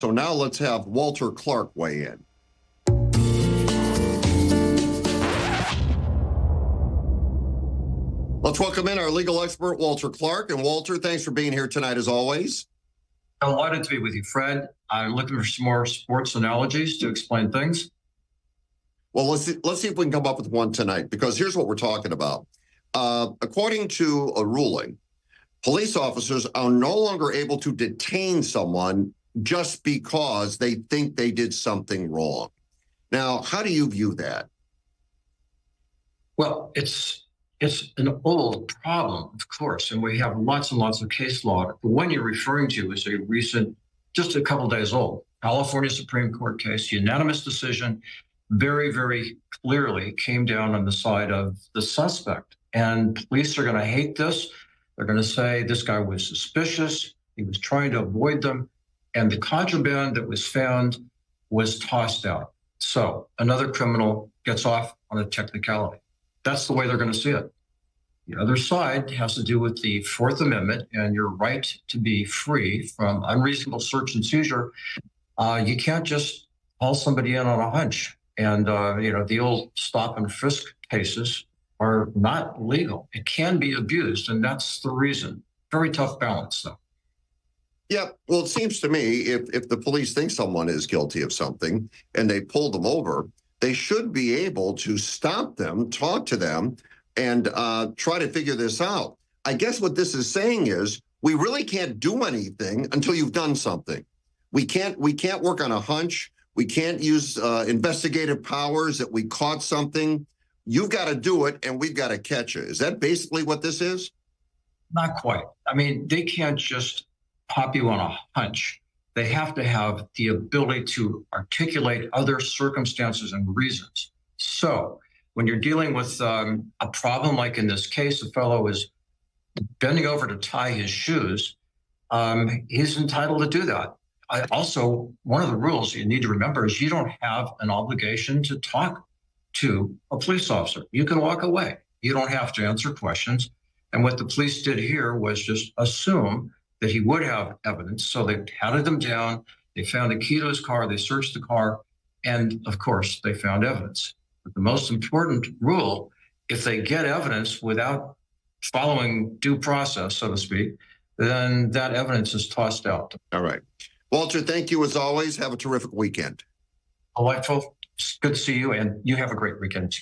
So now let's have Walter Clark weigh in. Let's welcome in our legal expert, Walter Clark. And Walter, thanks for being here tonight as always. Delighted to be with you, Fred. I'm looking for some more sports analogies to explain things. Well, let's see if we can come up with one tonight, because here's what we're talking about. According to a ruling, police officers are no longer able to detain someone just because they think they did something wrong. Now, how do you view that? Well, it's an old problem, of course, and we have lots and lots of case law. The one you're referring to is a recent, just a couple days old, California Supreme Court case, unanimous decision, very, very clearly came down on the side of the suspect. And police are going to hate this. They're going to say this guy was suspicious. He was trying to avoid them. And the contraband that was found was tossed out. So another criminal gets off on a technicality. That's the way they're going to see it. The other side has to do with the Fourth Amendment and your right to be free from unreasonable search and seizure. You can't just haul somebody in on a hunch. And, the old stop and frisk cases are not legal. It can be abused, and that's the reason. Very tough balance, though. Yeah, well, it seems to me if the police think someone is guilty of something and they pull them over, they should be able to stop them, talk to them, and try to figure this out. I guess what this is saying is we really can't do anything until you've done something. We can't work on a hunch. We can't use investigative powers that we caught something. You've got to do it, and we've got to catch it. Is that basically what this is? Not quite. I mean, they can't just pop you on a hunch. They have to have the ability to articulate other circumstances and reasons. So when you're dealing with a problem like in this case, a fellow is bending over to tie his shoes, he's entitled to do that. Also, one of the rules you need to remember is you don't have an obligation to talk to a police officer. You can walk away. You don't have to answer questions. And what the police did here was just assume that he would have evidence. So they patted him down. They found a key to his car. They searched the car. And of course, they found evidence. But the most important rule, if they get evidence without following due process, so to speak, then that evidence is tossed out. All right. Walter, thank you as always. Have a terrific weekend. Delightful. It's good to see you, and you have a great weekend.